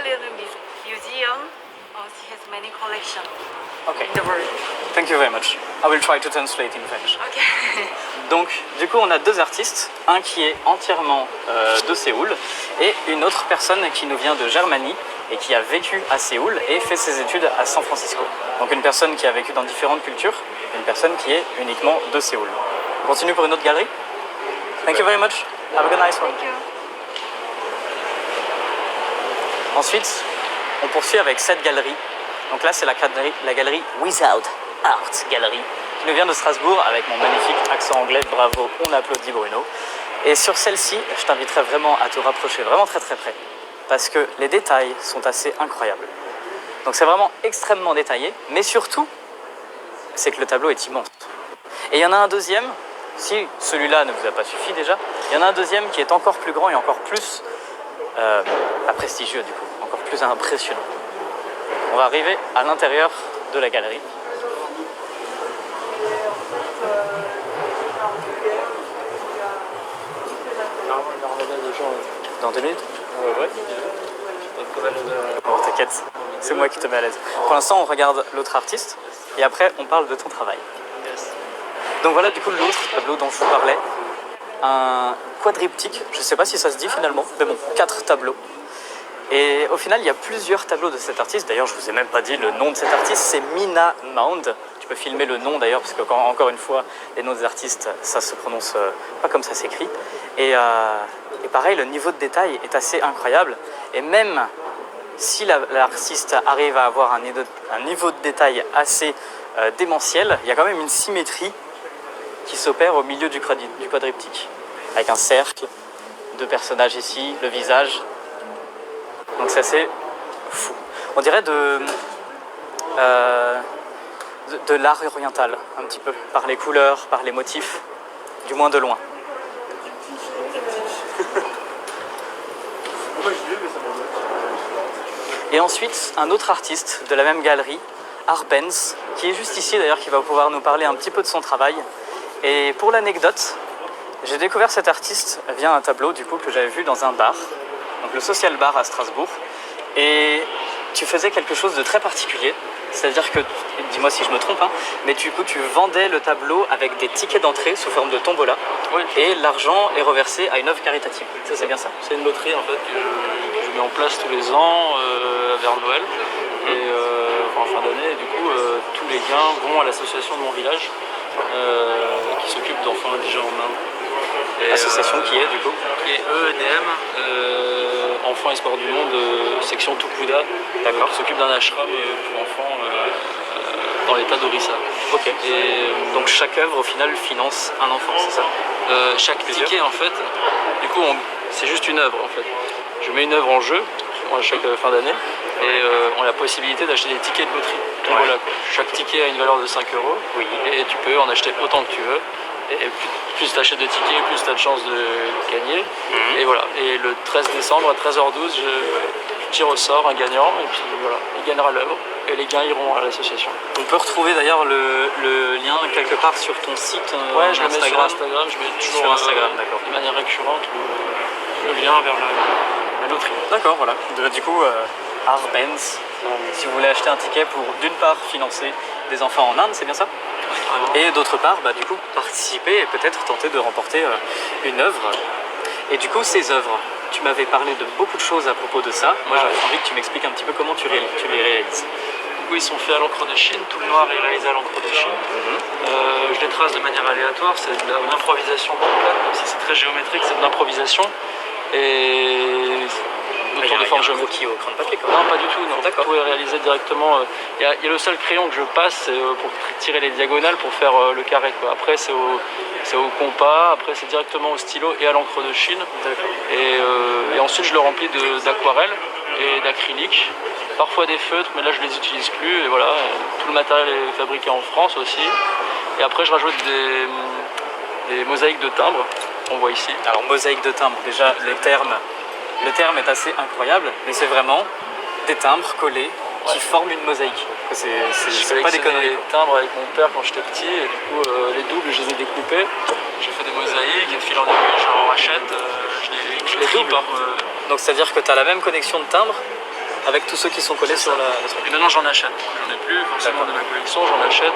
Gallery Museum has many collections Okay. in the world. Thank you very much. I will try to translate in French. Okay. Donc, du coup, on a deux artistes, un qui est entièrement de Séoul et une autre personne qui nous vient de Germanie et qui a vécu à Séoul et fait ses études à San Francisco. Donc, une personne qui a vécu dans différentes cultures, une personne qui est uniquement de Séoul. On continue pour une autre galerie. Thank you very much. Have a good nice one. Thank you. Ensuite, on poursuit avec cette galerie. Donc là, c'est la galerie Without Art Gallery, qui nous vient de Strasbourg avec mon magnifique accent anglais. Bravo, on applaudit Bruno. Et sur celle-ci, je t'inviterai vraiment à te rapprocher vraiment très très près, parce que les détails sont assez incroyables. Donc c'est vraiment extrêmement détaillé, mais surtout, c'est que le tableau est immense. Et il y en a un deuxième, si celui-là ne vous a pas suffi déjà, il y en a un deuxième qui est encore plus grand et encore plus pas prestigieux du coup, encore plus impressionnant. On va arriver à l'intérieur de la galerie. Dans 2 minutes? Ouais. Bon, t'inquiète, c'est moi qui te mets à l'aise. Pour l'instant, on regarde l'autre artiste et après, on parle de ton travail. Donc voilà, du coup, l'autre tableau dont je vous parlais, un quadriptyque, je ne sais pas si ça se dit finalement, mais bon, 4 tableaux. Et au final, il y a plusieurs tableaux de cet artiste. D'ailleurs, je ne vous ai même pas dit le nom de cet artiste, c'est Minna Mound. Tu peux filmer le nom d'ailleurs, parce que encore une fois, les noms des artistes, ça se prononce pas comme ça s'écrit. Et pareil, le niveau de détail est assez incroyable. Et même si l'artiste arrive à avoir un niveau de détail assez démentiel, il y a quand même une symétrie qui s'opère au milieu du quadriptyque. Avec un cercle, 2 personnages ici, le visage. Donc c'est assez fou. On dirait de l'art oriental, un petit peu, par les couleurs, par les motifs, du moins de loin. Et ensuite, un autre artiste de la même galerie, Arbenz, qui est juste ici d'ailleurs, qui va pouvoir nous parler un petit peu de son travail. Et pour l'anecdote, j'ai découvert cet artiste via un tableau du coup que j'avais vu dans un bar, donc le Social Bar à Strasbourg. Et tu faisais quelque chose de très particulier, c'est-à-dire que, dis-moi si je me trompe, hein, mais du coup tu vendais le tableau avec des tickets d'entrée sous forme de tombola, Oui. et l'argent est reversé à une œuvre caritative. Ça, c'est bien ça? C'est une loterie en fait que je mets en place tous les ans vers Noël et en fin d'année. Et du coup, tous les gains vont à l'association de mon village qui s'occupe d'enfants indigents en Inde. Association qui est du coup? Qui est EEDM, Enfants et Sport du Monde, section Tukuda. D'accord. Qui s'occupe d'un ashram pour enfants dans l'état d'Orissa. Ok. Et Donc chaque œuvre au final finance un enfant, c'est ça? chaque ticket en fait, du coup c'est juste une œuvre en fait. Je mets une œuvre en jeu à chaque fin d'année et on a la possibilité d'acheter des tickets de loterie. Donc voilà, quoi. Chaque ticket a une valeur de 5 € Oui. et tu peux en acheter autant que tu veux. Et plus tu achètes de tickets, plus tu as de chances de gagner. Et voilà. Et le 13 décembre à 13h12, je tire au sort un gagnant et puis voilà, il gagnera l'œuvre et les gains iront à l'association. On peut retrouver d'ailleurs le lien quelque part sur ton site Ouais, je le mets sur Instagram. Instagram, je mets toujours Sur Instagram, d'accord. de manière récurrente le lien vers la loterie. D'accord, voilà. Du coup, Arbenz, si vous voulez acheter un ticket pour d'une part financer des enfants en Inde, c'est bien ça? Et d'autre part, du coup, participer et peut-être tenter de remporter une œuvre. Et du coup, ces œuvres, tu m'avais parlé de beaucoup de choses à propos de ça. Moi, j'avais envie que tu m'expliques un petit peu comment tu les réalises. Du coup, ils sont faits à l'encre de Chine, tout le noir est réalisé à l'encre de Chine. Je les trace de manière aléatoire, c'est de l'improvisation complète, même si c'est très géométrique, c'est de l'improvisation. Et autour de formes géométriques. Qui au crayon de papier quand même. Non, pas du tout, non. D'accord. Tout est réalisé directement. Il y a le seul crayon que je passe, c'est pour tirer les diagonales, pour faire le carré, quoi. Après, c'est au compas, après, c'est directement au stylo et à l'encre de Chine. Et ensuite, je le remplis d'aquarelle et d'acrylique. Parfois des feutres, mais là, je les utilise plus. Et voilà, tout le matériel est fabriqué en France aussi. Et après, je rajoute des mosaïques de timbre, on voit ici. Alors, mosaïque de timbres, déjà, le terme est assez incroyable, mais c'est vraiment des timbres collés qui forment une mosaïque. C'est pas des conneries. Des timbres avec mon père quand j'étais petit, et du coup, les doubles, je les ai découpés. J'ai fait des mosaïques, et de fil en aiguille, j'en rachète, je les double. Donc, c'est-à-dire que tu as la même connexion de timbres, avec tous ceux qui sont collés sur le truc. Et maintenant j'en achète, j'en ai plus forcément de ma collection, j'en achète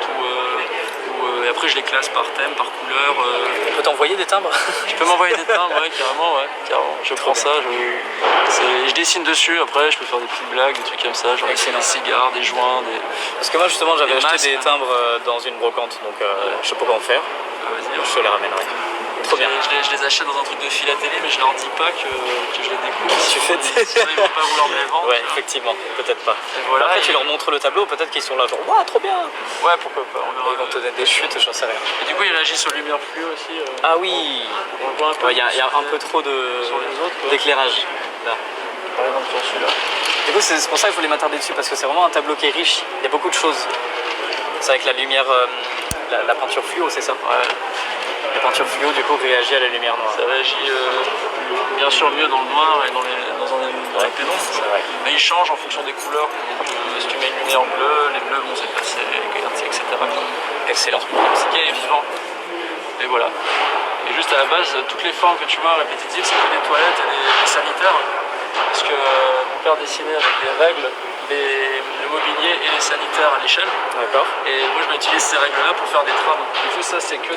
et après je les classe par thème, par couleur. On peut t'envoyer des timbres? Tu peux m'envoyer des timbres, ouais, carrément. Je prends ça, je dessine dessus, après je peux faire des petites blagues, des trucs comme ça, genre des cigares, des joints, Parce que moi justement j'avais des acheté masques, des timbres dans une brocante, donc je sais pas comment faire, Vas-y, je te les ramènerai. Trop bien. Je les achète dans un truc de philatélie, mais je leur dis pas que je les découpe. Tu fais des... Sinon, ils vont pas vouloir me les vendre. Ouais, tu vois. effectivement, peut-être pas. voilà, Après et- tu leur montres le tableau, peut-être qu'ils sont là genre waouh trop bien. Ouais, pourquoi pas, on verra. Ils vont te donner des chutes, j'en sais rien. Et du coup, il agit sur lumière fluo aussi. Ah oui, On le voit un peu. il y a un peu trop Sur les autres, quoi. d'éclairage là. Par exemple, sur celui-là. Du coup, c'est pour ça que je voulais m'attarder dessus, parce que c'est vraiment un tableau qui est riche. Il y a beaucoup de choses. C'est avec la lumière, la peinture fluo, c'est ça? Ouais, La peinture fluo, du coup, réagit à la lumière noire. ça réagit bien sûr mieux dans le noir et dans la pénombre. C'est vrai. Mais il change en fonction des couleurs. Donc, si tu mets une lumière bleue, les bleus vont s'effacer, etc. Excellent. C'est qui est vivant. Et voilà. Et juste à la base, toutes les formes que tu vois répétitives, c'est que des toilettes et des sanitaires. Parce que mon père dessinait avec des règles le mobilier et les sanitaires à l'échelle. D'accord. Et moi je m'utilise ces règles-là pour faire des trames. Du coup ça c'est que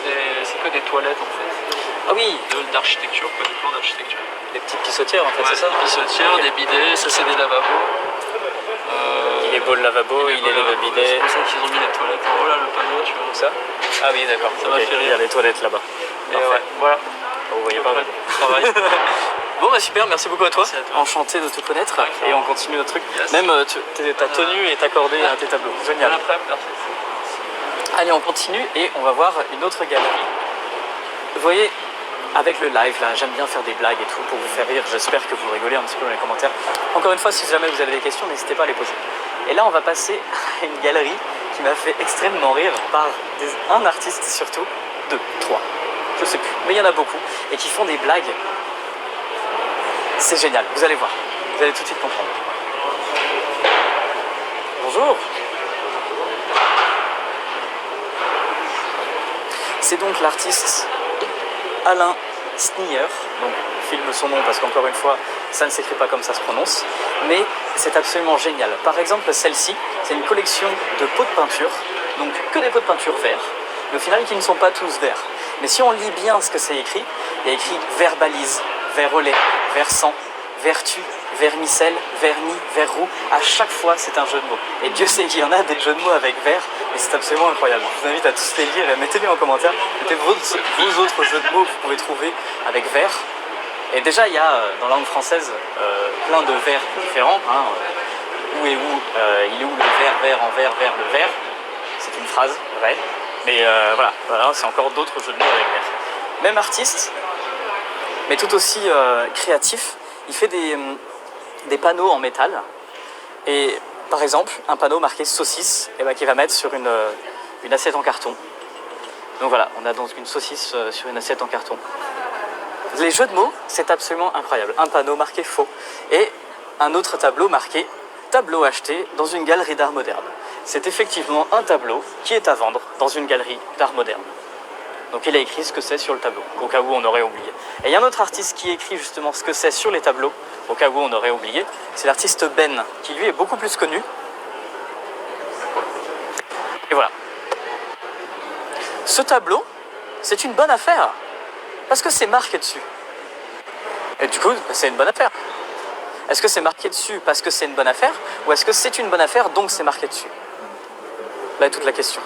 des toilettes en fait. Ah oui, D'architecture, quoi, des plans d'architecture. les petites pissotières en fait, c'est ça? Des pissotières, des bidets, ça c'est des lavabos. Il est beau le lavabo, il est le bidet. C'est pour ça qu'ils ont mis les toilettes en haut là, le panneau, tu vois. Ça? Ah oui, d'accord. Ça m'a Ok, fait rire. il y a les toilettes là-bas. Et ouais, voilà. Vous voyez pas mal. Travail. Bon bah super, merci beaucoup à toi. Merci à toi. Enchanté de te connaître. Ouais, Et on continue notre truc. Yes. Même ta tenue est accordée à tes tableaux. Génial. Bon après, merci. Allez, on continue et on va voir une autre galerie. Vous voyez, avec le live là, j'aime bien faire des blagues et tout pour vous faire rire. J'espère que vous rigolez un petit peu dans les commentaires. Encore une fois, si jamais vous avez des questions, n'hésitez pas à les poser. Et là, on va passer à une galerie qui m'a fait extrêmement rire par un artiste surtout, deux, trois, je sais plus, mais il y en a beaucoup et qui font des blagues. C'est génial, vous allez voir, vous allez tout de suite comprendre. Bonjour. C'est donc l'artiste Alain Snier, donc filme son nom parce qu'encore une fois, ça ne s'écrit pas comme ça se prononce, mais c'est absolument génial. Par exemple, celle-ci, c'est une collection de pots de peinture, donc que des pots de peinture verts, mais au final qui ne sont pas tous verts. Mais si on lit bien ce que c'est écrit, il y a écrit verbalise, verolais, versant, vertu, vermicelle, vernis, verrou. À chaque fois, c'est un jeu de mots. Et Dieu sait qu'il y en a des jeux de mots avec vert, mais c'est absolument incroyable. Je vous invite à tous les lire et mettez-les en commentaire. Mettez vos autres jeux de mots que vous pouvez trouver avec vert. Et déjà, il y a dans la langue française plein de vers différents. Hein. Où est où il est où le vert, en vert, le vert. C'est une phrase vraie. Mais voilà, c'est encore d'autres jeux de mots avec vert. Même artiste, mais tout aussi créatif. Il fait des panneaux en métal. Et par exemple, un panneau marqué saucisse, et qu'il va mettre sur une assiette en carton. Donc voilà, on a donc une saucisse sur une assiette en carton. Les jeux de mots, c'est absolument incroyable. Un panneau marqué faux. Et un autre tableau marqué tableau acheté dans une galerie d'art moderne. C'est effectivement un tableau qui est à vendre dans une galerie d'art moderne. Donc il a écrit ce que c'est sur le tableau, au cas où on aurait oublié. Et il y a un autre artiste qui écrit justement ce que c'est sur les tableaux, au cas où on aurait oublié. C'est l'artiste Ben, qui lui est beaucoup plus connu. Et voilà. Ce tableau, c'est une bonne affaire, parce que c'est marqué dessus. Et du coup, c'est une bonne affaire. Est-ce que c'est marqué dessus parce que c'est une bonne affaire, ou est-ce que c'est une bonne affaire donc c'est marqué dessus? Là est toute la question.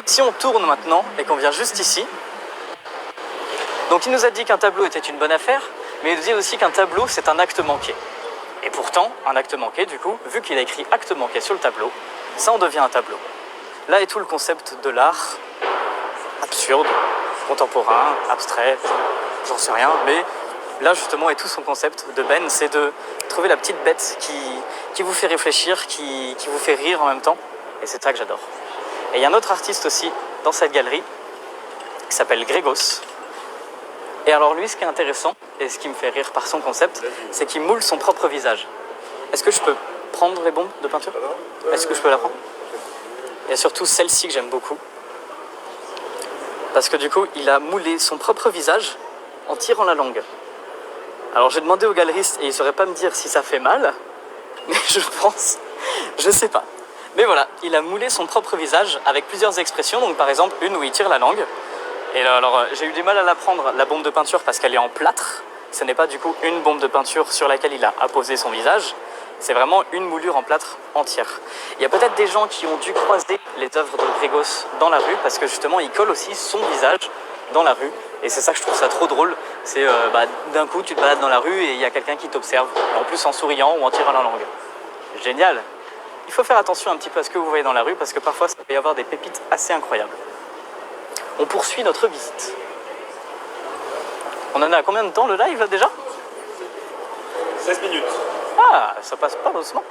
Si on tourne maintenant et qu'on vient juste ici, donc il nous a dit qu'un tableau était une bonne affaire, mais il nous dit aussi qu'un tableau c'est un acte manqué. Et pourtant, un acte manqué, du coup, vu qu'il a écrit acte manqué sur le tableau, ça en devient un tableau. Là est tout le concept de l'art absurde, contemporain, abstrait, j'en sais rien, mais là justement est tout son concept de Ben, c'est de trouver la petite bête qui vous fait réfléchir, qui vous fait rire en même temps, et c'est ça que j'adore. Et il y a un autre artiste aussi dans cette galerie qui s'appelle Grégos. Et alors lui, ce qui est intéressant et ce qui me fait rire par son concept, c'est qu'il moule son propre visage. Est-ce que je peux prendre les bombes de peinture? Est-ce que je peux la prendre? Et surtout celle-ci que j'aime beaucoup. Parce que du coup, il a moulé son propre visage en tirant la langue. Alors j'ai demandé au galeriste et il ne saurait pas me dire si ça fait mal, mais je sais pas. Mais voilà, il a moulé son propre visage avec plusieurs expressions, donc par exemple une où il tire la langue. Et là, alors j'ai eu du mal à la prendre, la bombe de peinture, parce qu'elle est en plâtre. Ce n'est pas du coup une bombe de peinture sur laquelle il a apposé son visage, c'est vraiment une moulure en plâtre entière. Il y a peut-être des gens qui ont dû croiser les œuvres de Grégos dans la rue, parce que justement il colle aussi son visage dans la rue. Et c'est ça que je trouve ça trop drôle, c'est d'un coup tu te balades dans la rue et il y a quelqu'un qui t'observe, en plus en souriant ou en tirant la langue. Génial! Il faut faire attention un petit peu à ce que vous voyez dans la rue, parce que parfois ça peut y avoir des pépites assez incroyables. On poursuit notre visite. On en est à combien de temps le live là déjà? 16 minutes. Ah, ça passe pas doucement.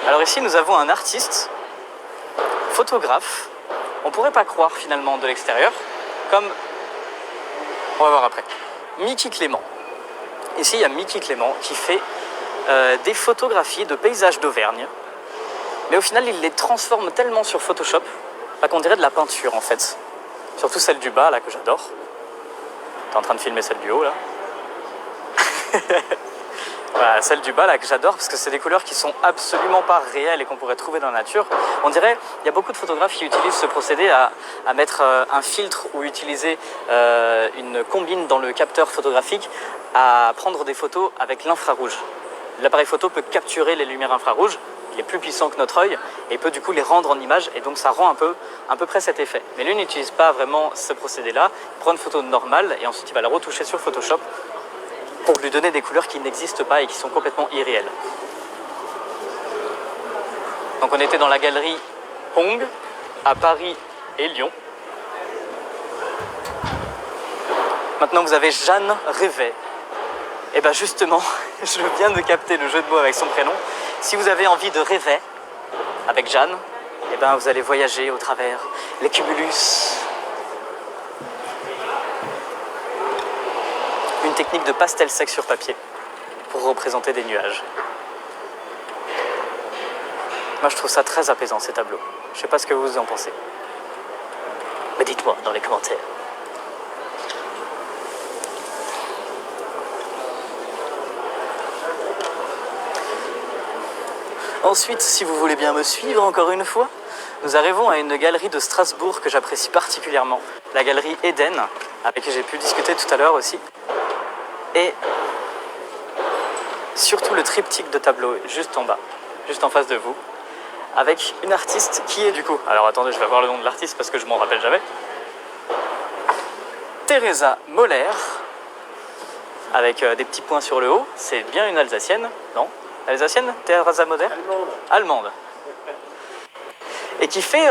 Alors ici nous avons un artiste, photographe. On pourrait pas croire finalement de l'extérieur, comme on va voir après. Mickey Clément. Ici il y a Mickey Clément qui fait des photographies de paysages d'Auvergne. Mais au final il les transforme tellement sur Photoshop qu'on dirait de la peinture en fait. Surtout celle du bas là que j'adore. T'es en train de filmer celle du haut là. Voilà, celle du bas là que j'adore parce que c'est des couleurs qui sont absolument pas réelles et qu'on pourrait trouver dans la nature. On dirait, il y a beaucoup de photographes qui utilisent ce procédé à mettre un filtre ou utiliser une combine dans le capteur photographique à prendre des photos avec l'infrarouge. L'appareil photo peut capturer les lumières infrarouges, il est plus puissant que notre œil et peut du coup les rendre en image et donc ça rend à peu près cet effet. Mais lui n'utilise pas vraiment ce procédé-là, il prend une photo normale et ensuite il va la retoucher sur Photoshop pour lui donner des couleurs qui n'existent pas et qui sont complètement irréelles. Donc on était dans la galerie Hong à Paris et Lyon. Maintenant vous avez Jeanne Révet. Et bien justement, je viens de capter le jeu de mots avec son prénom. Si vous avez envie de rêver avec Jeanne, et ben vous allez voyager au travers les cumulus. Une technique de pastel sec sur papier pour représenter des nuages. Moi je trouve ça très apaisant ces tableaux. Je sais pas ce que vous en pensez. Mais dites-moi dans les commentaires. Ensuite, si vous voulez bien me suivre encore une fois, nous arrivons à une galerie de Strasbourg que j'apprécie particulièrement. La galerie Eden, avec qui j'ai pu discuter tout à l'heure aussi. Et surtout le triptyque de tableaux juste en bas, juste en face de vous, avec une artiste qui est du coup... Alors attendez, je vais voir le nom de l'artiste parce que je m'en rappelle jamais. Theresa Moller, avec des petits points sur le haut. C'est bien une Alsacienne, non? Alsacienne, Theresa Moller? Allemande. Et qui fait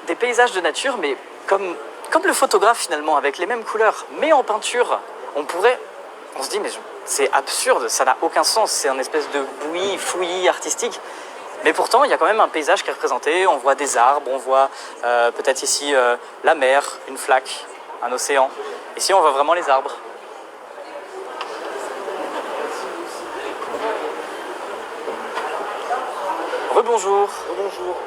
des paysages de nature, mais comme le photographe finalement, avec les mêmes couleurs, mais en peinture. On se dit, mais c'est absurde, ça n'a aucun sens, c'est un espèce de bouillie, fouillis artistique. Mais pourtant, il y a quand même un paysage qui est représenté, on voit des arbres, on voit peut-être ici la mer, une flaque, un océan. Ici, on voit vraiment les arbres. Rebonjour. Bonjour.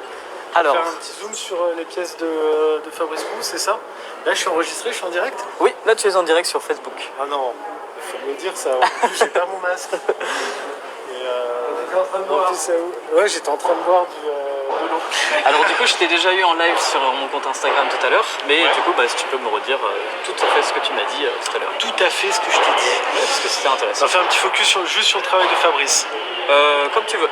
Alors, Faire un petit zoom sur les pièces de Fabrice Proust, c'est ça? Là, je suis enregistré, je suis en direct? oui, là tu es en direct sur Facebook. Ah non, il faut me le dire ça. En plus, j'ai pas mon masque. Et en train de boire. Ouais, j'étais en train de boire de l'eau. Alors du coup, je t'ai déjà eu en live sur mon compte Instagram tout à l'heure, mais Ouais. du coup, si tu peux me redire tout à fait ce que tu m'as dit tout à l'heure. Tout à fait ce que je t'ai dit. Parce que c'était On intéressant. va faire un petit focus juste sur le travail de Fabrice. Comme tu veux.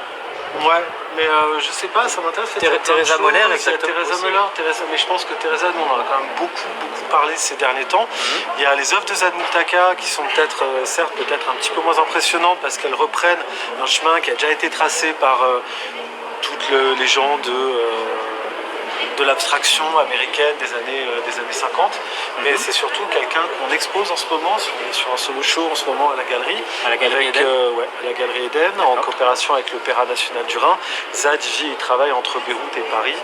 Ouais, mais je sais pas, ça m'intéresse. Theresa Moller, exactement. Theresa aussi. Moller, mais je pense que Theresa, nous, on en a quand même beaucoup parlé ces derniers temps. Il y a les œuvres de Zadmoultaka qui sont peut-être, certes, peut-être un petit peu moins impressionnantes parce qu'elles reprennent un chemin qui a déjà été tracé par toutes les gens de l'abstraction américaine des années 50. Mais c'est surtout quelqu'un qu'on expose en ce moment, sur un solo show en ce moment à la galerie. À la galerie avec, Eden. ouais, à la galerie Eden, en coopération avec l'Opéra National du Rhin. Zad vit et travaille entre Beyrouth et Paris.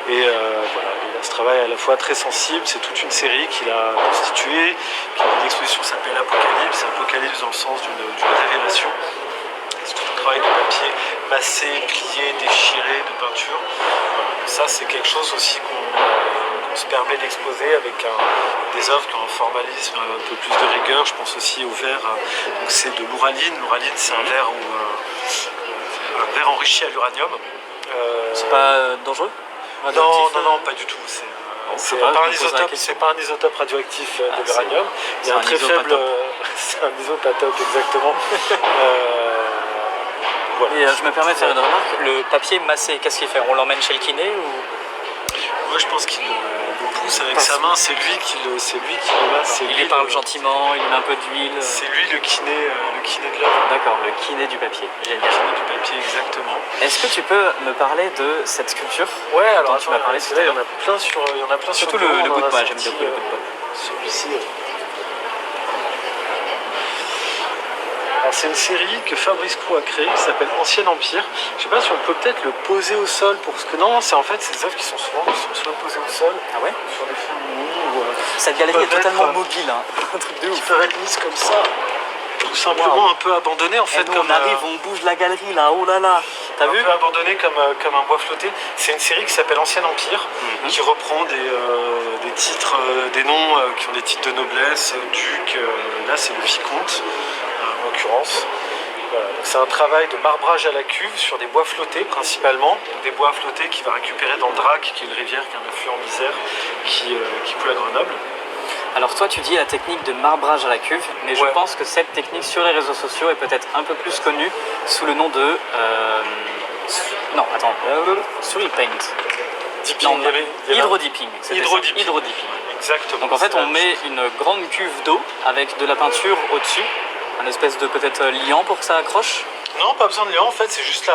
Et voilà, il a ce travail à la fois très sensible, c'est toute une série qu'il a constituée. L'exposition s'appelle Apocalypse, Apocalypse dans le sens d'une révélation. C'est tout un travail de papier massé, plié, déchiré, de peinture. Voilà. Ça, c'est quelque chose aussi qu'on on se permet d'exposer avec des œuvres qui ont un formalisme un peu plus de rigueur. Je pense aussi au verre, donc c'est de l'ouraline. L'ouraline, c'est un verre, un verre enrichi à l'uranium. C'est pas dangereux? Non, pas du tout. C'est pas, pas, je me pose la question. pas un isotope radioactif de c'est- l'uranium. Il y a c'est un un très faible. isopatope. C'est un isopatope, exactement. Voilà. Et je me permets de faire une remarque, le papier massé, qu'est-ce qu'il fait? On l'emmène chez le kiné ou... Moi, je pense qu'il le pousse avec sa main. C'est lui qui le masse. C'est Il lui lui parle le- gentiment, il met un peu d'huile. C'est lui le kiné de l'œuvre. D'accord, le kiné du papier, génial. Le kiné du papier, exactement. Est-ce que tu peux me parler de cette sculpture? Ouais, alors dont tu m'as parlé tout à il y l'heure? en a plein sur. Surtout bureau, le on bout en de a bois, j'aime sorti, beaucoup le bout de bois. Celui-ci. Alors, c'est une série que Fabrice Cros a créée qui s'appelle Ancien Empire. Je sais pas si on peut peut-être le poser au sol pour ce que. Non, c'est en fait ces œuvres qui sont souvent posées au sol. Ah ouais? Sur des films ou. Cette galerie est peuvent totalement être, mobile, hein. Un truc de Qui ouf. peuvent être mises comme ça. Tout simplement un peu abandonnées en fait. Et nous, comme, on arrive, on bouge la galerie là, oh là là. T'as un vu? peu abandonné comme un bois flotté. C'est une série qui s'appelle Ancien Empire, qui reprend des titres, des noms qui ont des titres de noblesse, duc, là c'est le vicomte en l'occurrence. Voilà. Donc, c'est un travail de marbrage à la cuve sur des bois flottés principalement. Donc, des bois flottés qu'il va récupérer dans le Drac, qui est une rivière qui est un affluent d'Isère qui coule à Grenoble. Alors toi tu dis la technique de marbrage à la cuve, mais je Ouais. pense que cette technique sur les réseaux sociaux est peut-être un peu plus connue sous le nom de... non, attends, Surreal Paint. Dipping, Non, il y avait la- hydrodipping. c'était ça, Hydrodipping. hydrodipping. Exactement. Donc en fait C'est on la- met une grande cuve d'eau avec de la peinture au-dessus, un espèce de peut-être liant pour que ça accroche. Non, pas besoin de liant en fait, c'est juste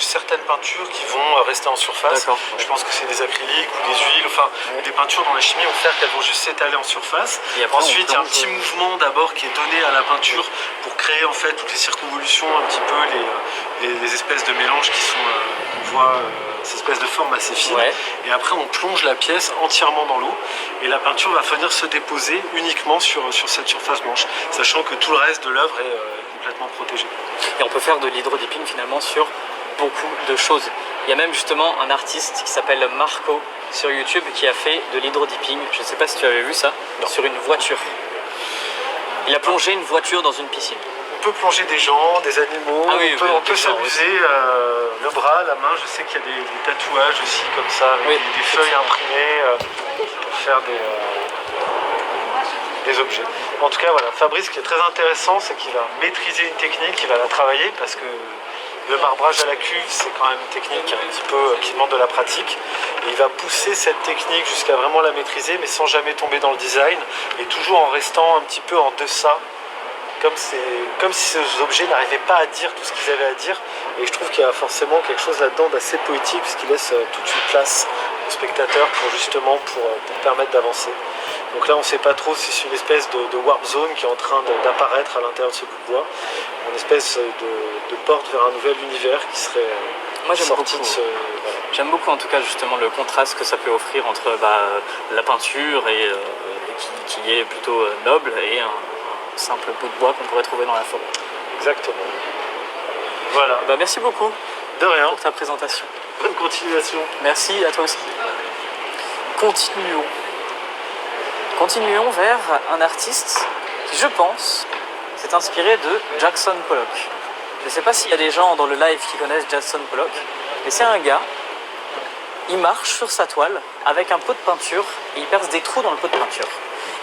certaines peintures qui vont rester en surface. D'accord. Je pense que c'est des acryliques ou des huiles, enfin des peintures dont la chimie vont faire qu'elles vont juste s'étaler en surface. Et après, on Ensuite, il y a un plonge, petit mouvement d'abord qui est donné à la peinture pour créer en fait toutes les circonvolutions, un petit peu les espèces de mélanges qui sont, on voit ces espèces de formes assez fines. Ouais. Et après, on plonge la pièce entièrement dans l'eau et la peinture va venir se déposer uniquement sur cette surface blanche, sachant que tout le reste de l'œuvre est complètement protégé. Et on peut faire de l'hydrodipping finalement sur beaucoup de choses. Il y a même justement un artiste qui s'appelle Marco sur YouTube qui a fait de l'hydrodipping. Je ne sais pas si tu avais vu ça, sur une voiture. Il a plongé une voiture dans une piscine. On peut plonger des gens, des animaux, Ah oui, on peut des gens s'amuser, le bras, la main, je sais qu'il y a des tatouages aussi comme ça, avec Oui, des feuilles imprimées pour faire des objets. En tout cas, voilà, Fabrice, ce qui est très intéressant, c'est qu'il va maîtriser une technique, il va la travailler, parce que le marbrage à la cuve, c'est quand même une technique un petit peu qui demande de la pratique. Et il va pousser cette technique jusqu'à vraiment la maîtriser, mais sans jamais tomber dans le design, et toujours en restant un petit peu en deçà, comme si ces objets n'arrivaient pas à dire tout ce qu'ils avaient à dire. Et je trouve qu'il y a forcément quelque chose là-dedans d'assez poétique, puisqu'il laisse toute une place au spectateur pour permettre d'avancer. Donc là, on ne sait pas trop si c'est une espèce de warp zone qui est en train d'apparaître à l'intérieur de ce bout de bois, une espèce de porte vers un nouvel univers qui serait Moi, j'aime sorti beaucoup. de ce... voilà. J'aime beaucoup en tout cas justement le contraste que ça peut offrir entre la peinture et qui est plutôt noble et un simple bout de bois qu'on pourrait trouver dans la forêt. Exactement. Voilà. Merci beaucoup De rien. pour ta présentation. Bonne continuation. Merci à toi aussi. Continuons vers un artiste qui, je pense, s'est inspiré de Jackson Pollock. Je ne sais pas s'il y a des gens dans le live qui connaissent Jackson Pollock, mais c'est un gars, il marche sur sa toile avec un pot de peinture et il perce des trous dans le pot de peinture.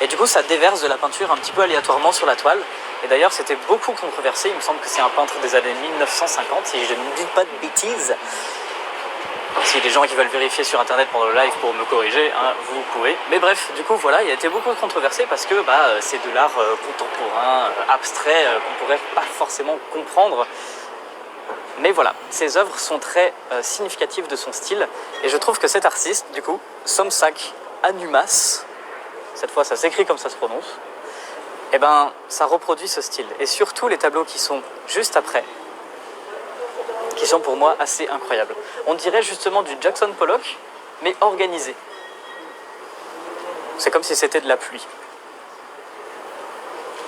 Et du coup, ça déverse de la peinture un petit peu aléatoirement sur la toile. Et d'ailleurs, c'était beaucoup controversé. Il me semble que c'est un peintre des années 1950, si je ne dis pas de bêtises. S'il y a des gens qui veulent vérifier sur internet pendant le live pour me corriger, hein, vous pouvez. Mais bref, du coup, voilà, il a été beaucoup controversé parce que c'est de l'art contemporain, abstrait, qu'on pourrait pas forcément comprendre. Mais voilà, ses œuvres sont très significatives de son style. Et je trouve que cet artiste, du coup, Somsak Anumas, cette fois ça s'écrit comme ça se prononce, et ça reproduit ce style. Et surtout les tableaux qui sont juste après, qui sont pour moi assez incroyables. On dirait justement du Jackson Pollock, mais organisé. C'est comme si c'était de la pluie.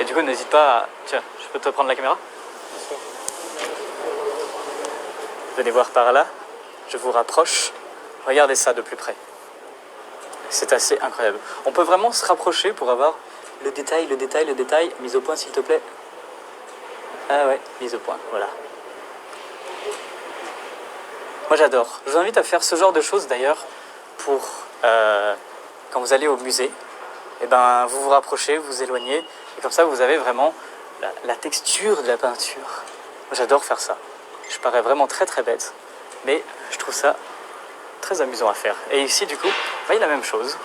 Et du coup, n'hésite pas à... Tiens, je peux te prendre la caméra ? Venez voir par là, je vous rapproche. Regardez ça de plus près. C'est assez incroyable. On peut vraiment se rapprocher pour avoir le détail, le détail, le détail. Mise au point, s'il te plaît. Ah ouais, mise au point, voilà. Moi j'adore. Je vous invite à faire ce genre de choses d'ailleurs pour quand vous allez au musée. Et ben, vous vous rapprochez, vous vous éloignez. Et comme ça, vous avez vraiment la texture de la peinture. Moi j'adore faire ça. Je parais vraiment très très bête. Mais je trouve ça très amusant à faire. Et ici, du coup, vous voyez la même chose.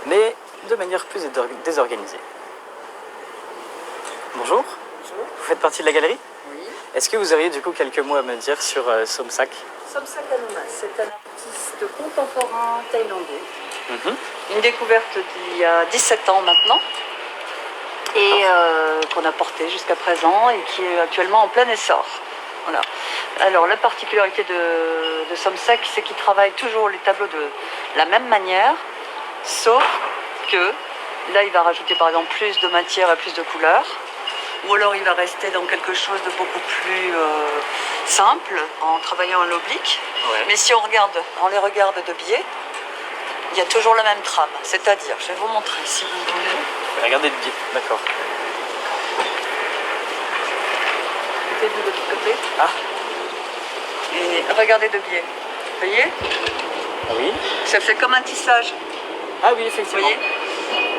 Mais de manière plus désorganisée. Bonjour. Bonjour. Vous faites partie de la galerie? Oui. Est-ce que vous auriez du coup quelques mots à me dire sur Somsak? Somsak Anouma, c'est un artiste contemporain thaïlandais. Une découverte d'il y a 17 ans maintenant. Et qu'on a porté jusqu'à présent et qui est actuellement en plein essor. Voilà. Alors la particularité de Somsak, c'est qu'il travaille toujours les tableaux de la même manière, sauf que là il va rajouter par exemple plus de matière et plus de couleurs, ou alors il va rester dans quelque chose de beaucoup plus simple en travaillant à l'oblique. Ouais. Mais si on les regarde de biais, il y a toujours la même trame. C'est-à-dire, je vais vous montrer si vous voulez. Regardez le biais, d'accord. Mettez-vous de l'autre côté. Ah, Et regardez de biais. Vous voyez? oui. Ça fait comme un tissage. Ah oui, Vous effectivement. voyez?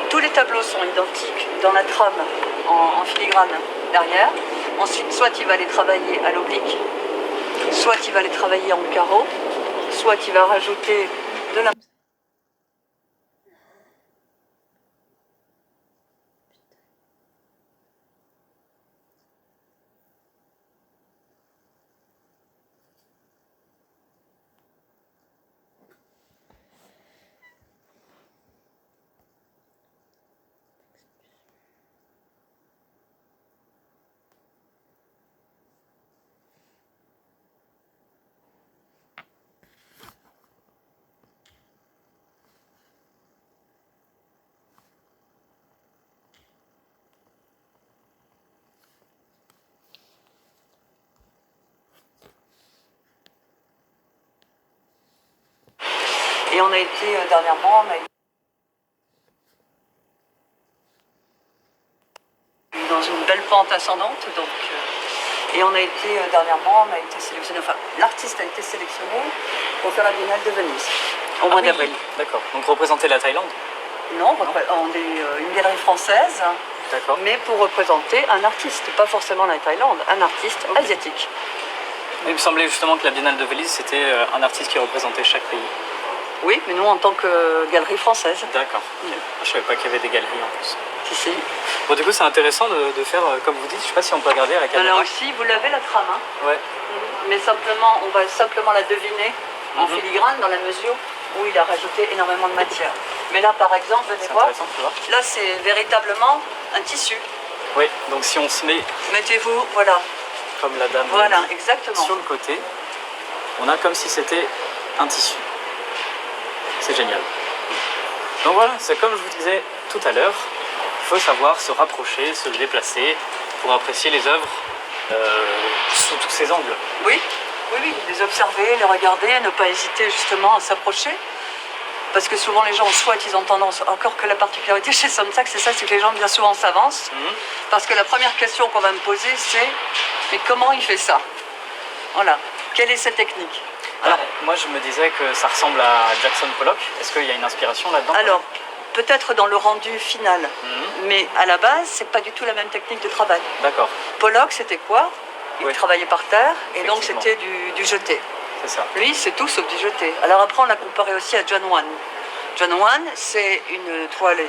Tous les tableaux sont identiques dans la trame en filigrane derrière. Ensuite, soit il va les travailler à l'oblique, soit il va les travailler en carreau, soit il va rajouter de la... Et on a été dernièrement, dans une belle pente ascendante, donc. Et on a été dernièrement, on a été sélectionné, enfin l'artiste a été sélectionné pour faire la Biennale de Venise au mois Ah oui, d'avril. d'accord. Donc représenter la Thaïlande. Non, on est une galerie française, D'accord. mais pour représenter un artiste, pas forcément la Thaïlande, un artiste Ok. asiatique. Il me semblait justement que la Biennale de Venise, c'était un artiste qui représentait chaque pays. Oui, mais nous en tant que galerie française. D'accord. Ok. Je savais pas qu'il y avait des galeries en plus. Si, si. Bon, du coup, c'est intéressant de faire, comme vous dites, je sais pas si on peut regarder à la caméra. Là aussi, vous l'avez la trame, hein. Ouais. Mais simplement, on va simplement la deviner en Mhm. filigrane dans la mesure où il a rajouté énormément de matière. Mais là, par exemple, venez C'est voir, intéressant, tu vois. là c'est véritablement un tissu. Oui, donc si on se met Mettez-vous, voilà, comme la dame voilà, l'a dit, exactement. sur le côté, on a comme si c'était un tissu. C'est génial. Donc voilà, c'est comme je vous disais tout à l'heure, il faut savoir se rapprocher, se déplacer pour apprécier les œuvres sous tous ces angles. Oui, oui, oui, les observer, les regarder, ne pas hésiter justement à s'approcher. Parce que souvent les gens, soit ils ont tendance, encore que la particularité chez Somsak, c'est ça, c'est que les gens bien souvent s'avancent. Parce que la première question qu'on va me poser, c'est mais comment il fait ça? Voilà, quelle est cette technique? Alors, moi je me disais que ça ressemble à Jackson Pollock. Est-ce qu'il y a une inspiration là-dedans? Alors, peut-être dans le rendu final, Mhm. mais à la base, c'est pas du tout la même technique de travail. D'accord, Pollock, c'était quoi? Il Oui. travaillait par terre, et donc Effectivement. c'était du jeté. c'est ça. Lui, c'est tout sauf du jeté. Alors après, on l'a comparé aussi à John Wan. John Wan, c'est une toile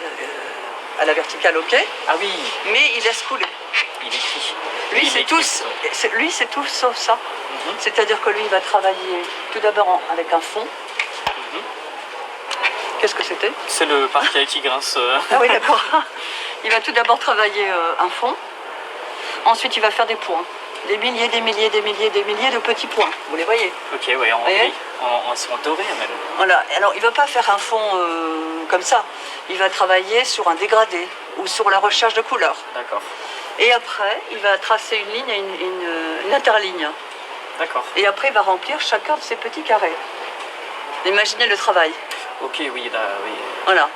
à la verticale, ok, Ah oui, mais il laisse couler. il écrit. Lui, Il c'est écrit. tout, tout sauf ça. Mhm. C'est-à-dire que lui, il va travailler tout d'abord avec un fond. Qu'est-ce que c'était? C'est le parquet qui grince. Ah oui, d'accord. Il va tout d'abord travailler un fond. Ensuite, il va faire des points. Des milliers, des milliers, des milliers, des milliers de petits points. Vous les voyez? Ok, ouais, en Voyez gris, en son doré même. Voilà. Alors, il ne va pas faire un fond comme ça. Il va travailler sur un dégradé ou sur la recherche de couleurs. D'accord, Et après, il va tracer une ligne et une interligne. d'accord. Et après, il va remplir chacun de ces petits carrés. Imaginez le travail. Ok, oui, là, oui. Voilà.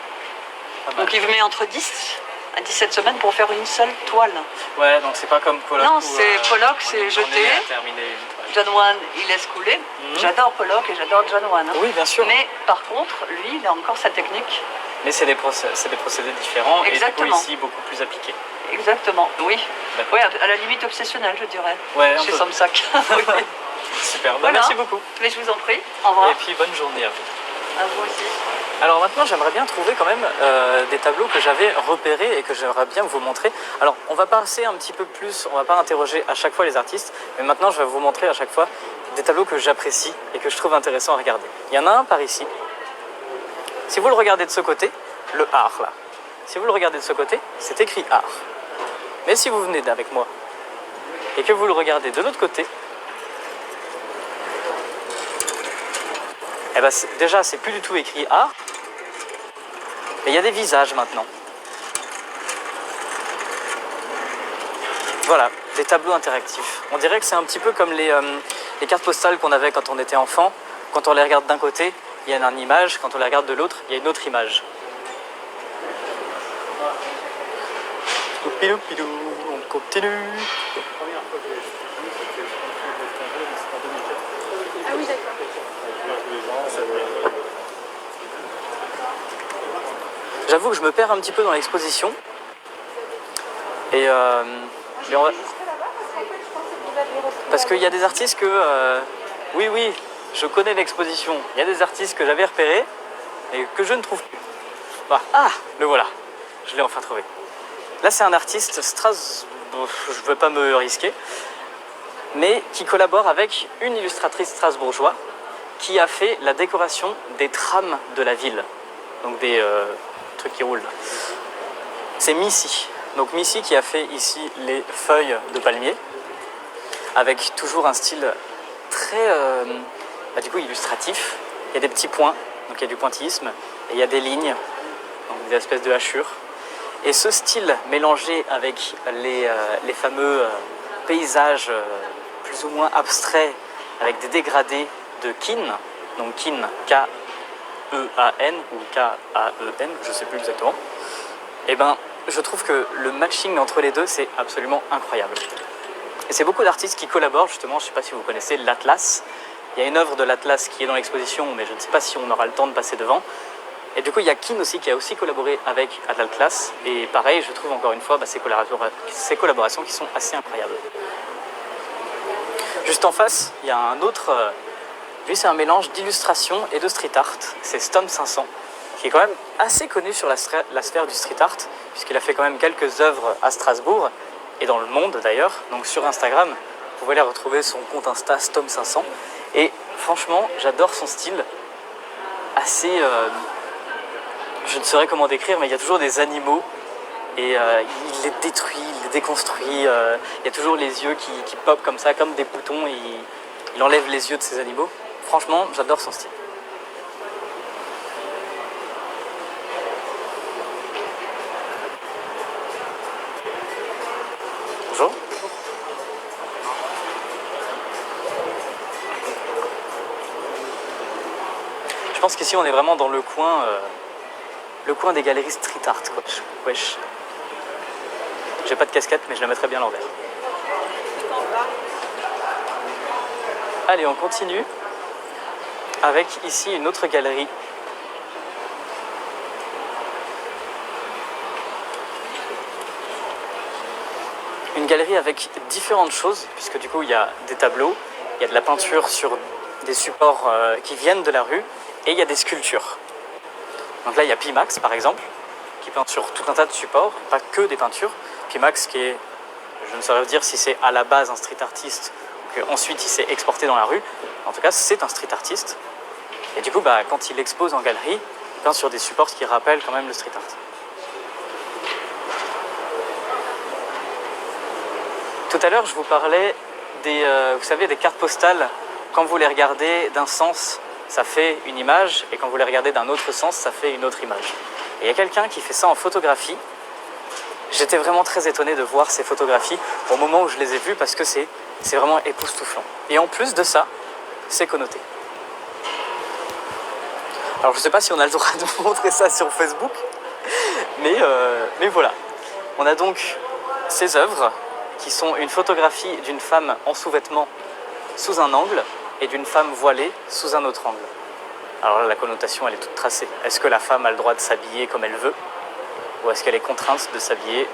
Pas mal. Donc il met entre 10 à 17 semaines pour faire une seule toile. Ouais, donc c'est pas comme Pollock. Non, où, c'est Pollock, en c'est une jeté. journée, à terminer une toile. John Wan, il laisse couler. J'adore Pollock et j'adore John Wan. Oui, bien sûr. Mais par contre, lui, il a encore sa technique. Mais c'est des procédés différents Exactement. et du coup ici beaucoup plus appliqués. Exactement, oui. D'accord. Oui, à la limite obsessionnelle, je dirais. Ouais, un Chez peu. Samsac. Oui. Super, bah, Voilà. merci beaucoup. Mais je vous en prie. Au revoir. Et puis bonne journée à vous. À vous aussi. Alors maintenant, j'aimerais bien trouver quand même des tableaux que j'avais repérés et que j'aimerais bien vous montrer. Alors, on va passer un petit peu plus, on va pas interroger à chaque fois les artistes, mais maintenant, je vais vous montrer à chaque fois des tableaux que j'apprécie et que je trouve intéressants à regarder. Il y en a un par ici. Si vous le regardez de ce côté, le art là. Si vous le regardez de ce côté, c'est écrit art. Mais si vous venez avec moi et que vous le regardez de l'autre côté, eh ben déjà, c'est plus du tout écrit art. Mais il y a des visages maintenant. Voilà, des tableaux interactifs. On dirait que c'est un petit peu comme les cartes postales qu'on avait quand on était enfant. Quand on les regarde d'un côté, il y a une image. Quand on les regarde de l'autre, il y a une autre image. Loupidou, on continue. Ah oui, d'accord. J'avoue que je me perds un petit peu dans l'exposition. Et mais parce qu'il y a des artistes que... oui, je connais l'exposition. Il y a des artistes que j'avais repérés et que je ne trouve plus. Ah, le voilà. Je l'ai enfin trouvé. Là, c'est un artiste je ne veux pas me risquer, mais qui collabore avec une illustratrice strasbourgeoise qui a fait la décoration des trams de la ville. Donc des trucs qui roulent. C'est Missy. Donc Missy qui a fait ici les feuilles de palmier, avec toujours un style très du coup illustratif. Il y a des petits points, donc il y a du pointillisme, et il y a des lignes, donc des espèces de hachures. Et ce style mélangé avec les fameux paysages plus ou moins abstraits, avec des dégradés de kin, donc kin, K-E-A-N ou K-A-E-N, je ne sais plus exactement, et ben je trouve que le matching entre les deux, c'est absolument incroyable. Et c'est beaucoup d'artistes qui collaborent, justement, je ne sais pas si vous connaissez l'Atlas. Il y a une œuvre de l'Atlas qui est dans l'exposition, mais je ne sais pas si on aura le temps de passer devant. Et du coup, il y a Kin aussi qui a aussi collaboré avec l'Atlas. Et pareil, je trouve encore une fois ces collaborations qui sont assez incroyables. Juste en face, il y a un autre... lui, c'est un mélange d'illustration et de street art. C'est Stom 500, qui est quand même assez connu sur la sphère du street art, puisqu'il a fait quand même quelques œuvres à Strasbourg, et dans le monde d'ailleurs. Donc sur Instagram, vous pouvez aller retrouver son compte Insta Stom 500. Et franchement, j'adore son style. Assez... je ne saurais comment décrire, mais il y a toujours des animaux. Et il les détruit, il les déconstruit. Il y a toujours les yeux qui popent comme ça, comme des boutons. Et il enlève les yeux de ces animaux. Franchement, j'adore son style. Bonjour. Je pense qu'ici on est vraiment dans le coin des galeries street art, quoi. Wesh. J'ai pas de casquette, mais je la mettrais bien à l'envers. Allez, on continue avec ici une autre galerie. Une galerie avec différentes choses, puisque du coup il y a des tableaux, il y a de la peinture sur des supports qui viennent de la rue, et il y a des sculptures. Donc là il y a Pimax par exemple, qui peint sur tout un tas de supports, pas que des peintures. Pimax qui est, je ne saurais dire si c'est à la base un street artiste, qu'ensuite il s'est exporté dans la rue, en tout cas c'est un street artiste. Et du coup quand il expose en galerie, il peint sur des supports qui rappellent quand même le street art. Tout à l'heure, je vous parlais vous savez, des cartes postales. Quand vous les regardez d'un sens, ça fait une image, et quand vous les regardez d'un autre sens, ça fait une autre image. Et il y a quelqu'un qui fait ça en photographie. J'étais vraiment très étonné de voir ces photographies au moment où je les ai vues, parce que c'est vraiment époustouflant. Et en plus de ça, c'est connoté. Alors je sais pas si on a le droit de vous montrer ça sur Facebook, mais voilà. On a donc ces œuvres qui sont une photographie d'une femme en sous-vêtements sous un angle et d'une femme voilée sous un autre angle. Alors là, la connotation, elle est toute tracée. Est-ce que la femme a le droit de s'habiller comme elle veut ou est-ce qu'elle est contrainte de s'habiller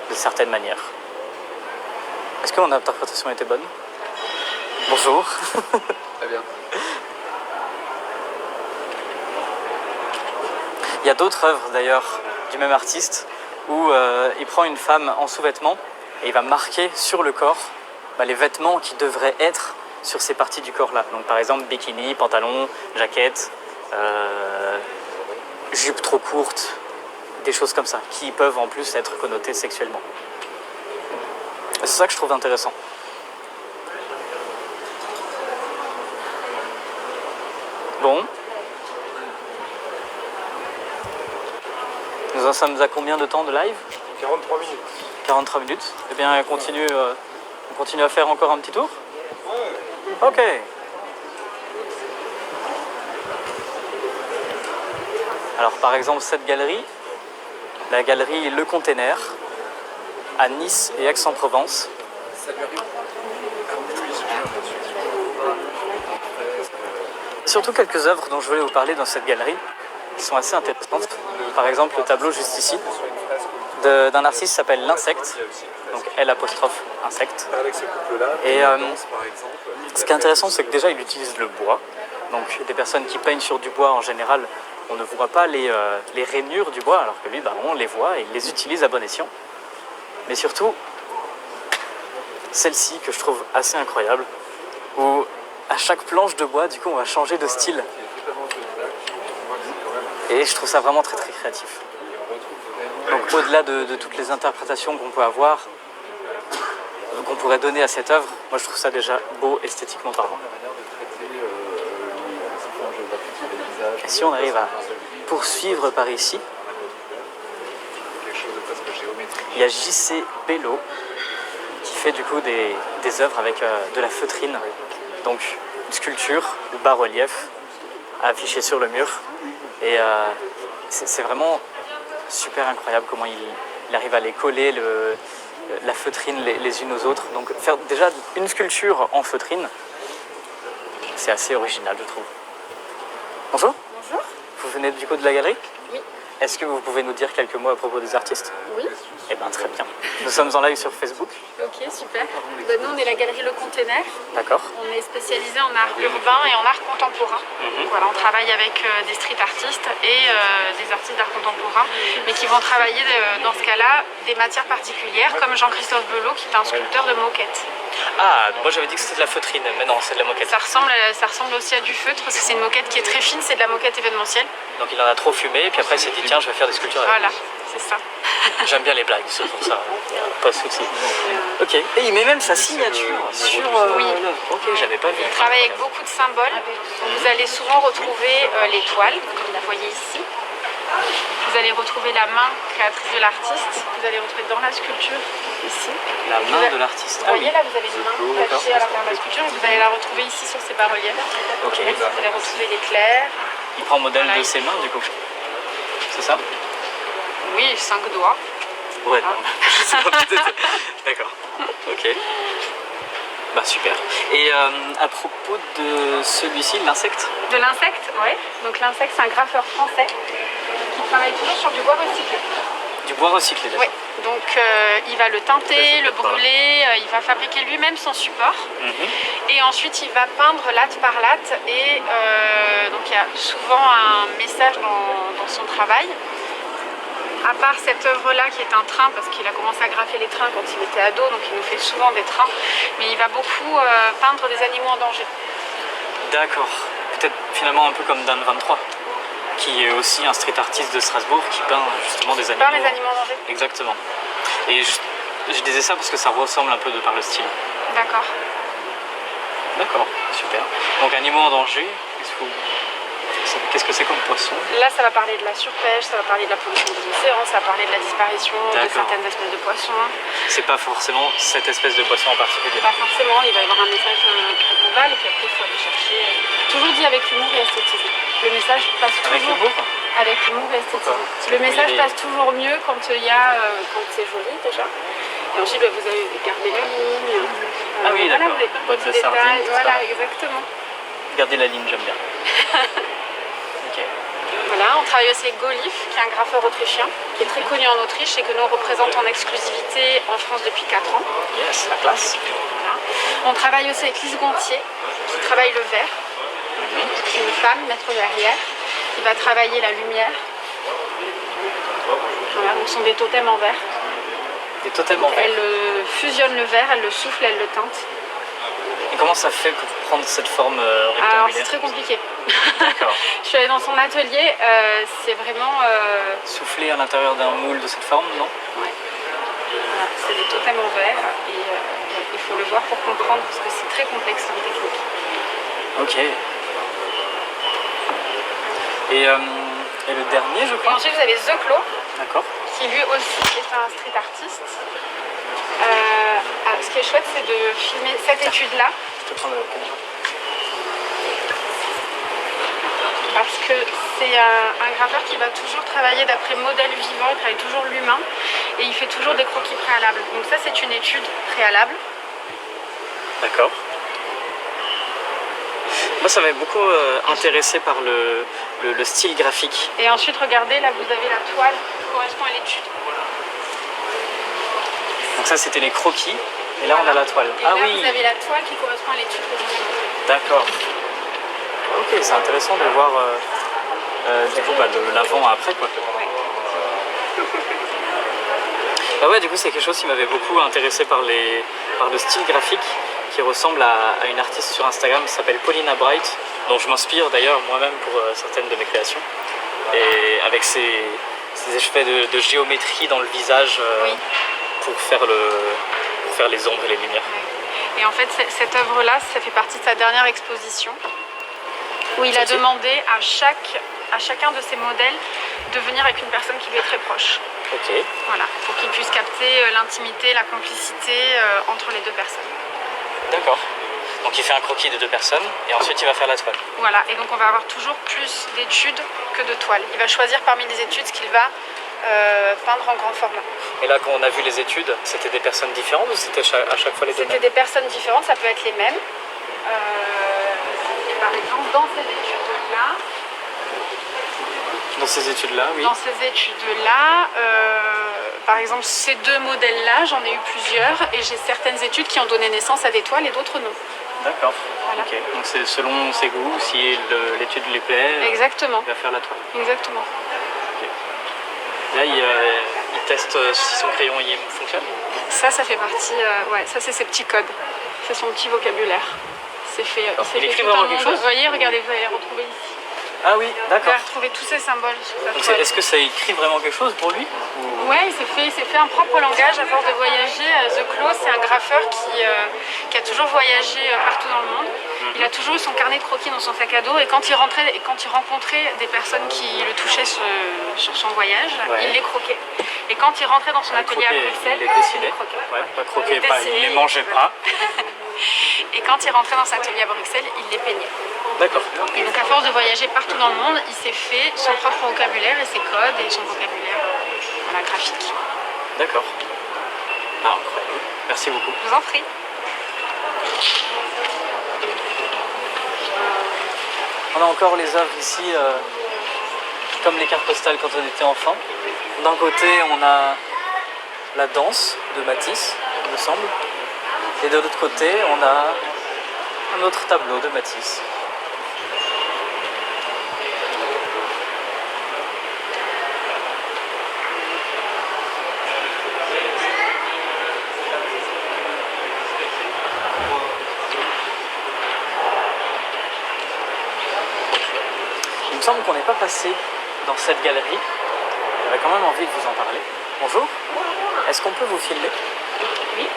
de certaines manières? Est-ce que mon interprétation était bonne? Bonjour. Très bien. Il y a d'autres œuvres d'ailleurs du même artiste où il prend une femme en sous-vêtements et il va marquer sur le corps les vêtements qui devraient être sur ces parties du corps là. Donc par exemple bikini, pantalon, jaquette, jupe trop courte, des choses comme ça qui peuvent en plus être connotées sexuellement. C'est ça que je trouve intéressant. Bon. Nous en sommes à combien de temps de live? 43 minutes. 43 minutes. Eh bien, on continue à faire encore un petit tour? Ok. Alors, par exemple, cette galerie, la galerie Le Container, à Nice et Aix-en-Provence. Surtout quelques œuvres dont je voulais vous parler dans cette galerie qui sont assez intéressantes. Par exemple, le tableau juste ici d'un artiste qui s'appelle L'Insecte, donc L', insecte. Et ce qui est intéressant, c'est que déjà il utilise le bois. Donc des personnes qui peignent sur du bois en général, on ne voit pas les rainures du bois, alors que lui, on les voit et il les utilise à bon escient. Mais surtout, celle-ci que je trouve assez incroyable, où à chaque planche de bois, du coup, on va changer de style. Et je trouve ça vraiment très très créatif. Donc au-delà de toutes les interprétations qu'on peut avoir, qu'on pourrait donner à cette œuvre, moi je trouve ça déjà beau esthétiquement parlant. Et si on arrive à poursuivre par ici, il y a J.C. Bello qui fait du coup des œuvres avec de la feutrine, donc une sculpture ou bas-relief affiché sur le mur. Et c'est vraiment super incroyable comment il arrive à les coller, la feutrine les unes aux autres. Donc faire déjà une sculpture en feutrine, c'est assez original, je trouve. Bonjour. Bonjour. Vous venez du coup de la galerie? Oui. Est-ce que vous pouvez nous dire quelques mots à propos des artistes? Oui. Eh bien très bien. Nous sommes en live sur Facebook. Ok, super. Nous, on est la galerie Le Container. D'accord. On est spécialisé en art urbain et en art contemporain. Voilà, on travaille avec des street artistes et des artistes d'art contemporain, mais qui vont travailler dans ce cas-là des matières particulières, comme Jean-Christophe Belot, qui est un sculpteur de moquette. Ah, moi j'avais dit que c'était de la feutrine, mais non, c'est de la moquette. Ça ressemble aussi à du feutre, parce que c'est une moquette qui est très fine, c'est de la moquette événementielle. Donc il en a trop fumé, et puis après il s'est dit tiens, je vais faire des sculptures avec. Voilà, c'est ça. J'aime bien les blagues, c'est pour ça. Pas de soucis. Ok. Et il met même sa signature sur Oui. l'œuvre. Ok, j'avais pas vu. On travaille avec beaucoup de symboles. Vous allez souvent retrouver l'étoile, comme vous voyez ici. Vous allez retrouver la main créatrice de l'artiste. Vous allez retrouver dans la sculpture, ici. La main de l'artiste. Vous voyez là, vous avez une main cachée à l'intérieur de la sculpture et vous allez la retrouver ici sur ces bas-reliefs. Ok. Vous allez retrouver l'éclair. Il prend modèle Voilà. de ses mains du coup. C'est ça? Oui, 5 doigts. Ouais, non. Je sais pas, peut-être. D'accord. Ok. Bah super. Et à propos de celui-ci, l'insecte? De l'insecte, oui. Donc l'insecte, c'est un graffeur français qui travaille toujours sur du bois recyclé. Du bois recyclé, d'accord. Oui, donc il va le teinter, le brûler, il va fabriquer lui-même son support. Et ensuite il va peindre latte par latte. Et donc il y a souvent un message dans son travail. À part cette œuvre-là qui est un train, parce qu'il a commencé à graffer les trains quand il était ado, donc il nous fait souvent des trains. Mais il va beaucoup peindre des animaux en danger. D'accord. Peut-être finalement un peu comme Dan 23, qui est aussi un street artiste de Strasbourg, qui peint justement des animaux. Peint les animaux en danger. Exactement. Et je disais ça parce que ça ressemble un peu de par le style. D'accord. D'accord, super. Donc animaux en danger, Qu'est-ce que c'est comme poisson? Là, ça va parler de la surpêche, ça va parler de la pollution des océans, ça va parler de la disparition de D'accord. certaines espèces de poissons. C'est pas forcément cette espèce de poisson en particulier. Pas forcément, il va y avoir un message plus global et puis après, il faut aller chercher. Toujours dit avec humour et esthétisme. Le message passe Avec toujours l'humour? avec humour et esthétisme. Pourquoi? Le message Il est- passe toujours mieux quand il y a, quand c'est joli déjà. Et ensuite, vous avez gardé la ligne. Ah oui, voilà, d'accord. vous avez Boîte de petits sardines, détails. tout Voilà, ça. exactement. Regardez la ligne, j'aime bien. Ok. Voilà, on travaille aussi avec Golif, qui est un graffeur autrichien, qui est très connu en Autriche et que nous on représente en exclusivité en France depuis 4 ans. Yes, la classe. Voilà. On travaille aussi avec Lise Gontier, qui travaille le verre, qui est une femme, maître verrière, qui va travailler la lumière. Voilà, donc ce sont des totems en verre. Des totems en verre. Elle fusionne le verre, elle le souffle, elle le teinte. Et comment ça fait pour prendre cette forme Alors rectangulaire? c'est très compliqué. D'accord. Je suis allée dans son atelier, c'est vraiment... Souffler à l'intérieur d'un moule de cette forme, non? Ouais. Voilà, c'est des totems en verre et il faut le voir pour comprendre parce que c'est très complexe comme technique. Ok. Et le dernier, je Et crois. ensuite vous avez The Claw, D'accord. qui lui aussi est un street artiste. Alors, ce qui est chouette, c'est de filmer cette étude-là Je te prends le caméra. parce que c'est un graveur qui va toujours travailler d'après modèle vivant, il travaille toujours l'humain et il fait toujours des croquis préalables. Donc ça, c'est une étude préalable. D'accord. Moi, ça m'avait beaucoup intéressé par le style graphique. Et ensuite, regardez, là, vous avez la toile qui correspond à l'étude. Donc ça, c'était les croquis. Et là, on a la toile. Et Ah là, oui. vous avez la toile qui correspond à l'étude que je vous ai montrée. D'accord. Ok, c'est intéressant de voir du coup l'avant après quoi. Bah ouais, du coup c'est quelque chose qui m'avait beaucoup intéressé par le style graphique qui ressemble à une artiste sur Instagram qui s'appelle Paulina Bright, dont je m'inspire d'ailleurs moi-même pour certaines de mes créations. Et avec ces effets de géométrie dans le visage Oui. pour faire les ombres et les lumières. Et en fait, cette œuvre-là, ça fait partie de sa dernière exposition, où il a Celle-ci demandé à chacun de ses modèles de venir avec une personne qui lui est très proche. Ok. Voilà, pour qu'il puisse capter l'intimité, la complicité entre les deux personnes. D'accord. Donc il fait un croquis de 2 personnes et ensuite il va faire la toile. Voilà, et donc on va avoir toujours plus d'études que de toiles. Il va choisir parmi les études ce qu'il va peindre en grand format. Et là, quand on a vu les études, c'était des personnes différentes ou c'était à chaque fois les deux C'était mêmes? des personnes différentes, ça peut être les mêmes. Et par exemple, dans ces études-là, Dans ces études-là, oui. Dans ces études-là, par exemple, ces 2 modèles-là, j'en ai eu plusieurs et j'ai certaines études qui ont donné naissance à des toiles et d'autres non. D'accord. Voilà. Ok. Donc c'est selon ses goûts, si l'étude lui plaît, Exactement, il va faire la toile. exactement. Là, il teste si son crayon il fonctionne. Ça fait partie, ouais, ça c'est ses petits codes, c'est son petit vocabulaire. C'est fait, il s'est Il fait écrit tout vraiment un quelque monde. chose? Vous voyez, regardez, vous allez les retrouver ici. Ah oui, Vous d'accord. allez retrouver tous ces symboles sur sa Donc toile. est-ce que ça écrit vraiment quelque chose pour lui? Ouais, il s'est fait un propre langage à force de voyager. The Claw, c'est un graffeur qui a toujours voyagé partout dans le monde. Il a toujours eu son carnet de croquis dans son sac à dos et quand il rencontrait des personnes qui le touchaient sur son voyage, Ouais. il les croquait. Et quand il rentrait dans son atelier à Bruxelles, il les dessinait. les croquait. Ouais, pas croquer, Il les pas, il dessinait, les mangeait pas. Et quand il rentrait dans son atelier à Bruxelles, il les peignait. D'accord. Et donc à force de voyager partout dans le monde, il s'est fait son propre vocabulaire et ses codes et son vocabulaire voilà, graphique. D'accord. Ah, incroyable. Merci beaucoup. Je vous en prie. On a encore les œuvres ici, comme les cartes postales quand on était enfant. D'un côté, on a la danse de Matisse, il me semble. Et de l'autre côté, on a un autre tableau de Matisse. Il me semble qu'on n'est pas passé dans cette galerie. J'avais quand même envie de vous en parler. Bonjour. Est-ce qu'on peut vous filmer? Oui.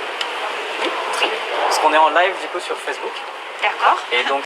Très bien. Parce qu'on est en live du coup sur Facebook. D'accord. Et donc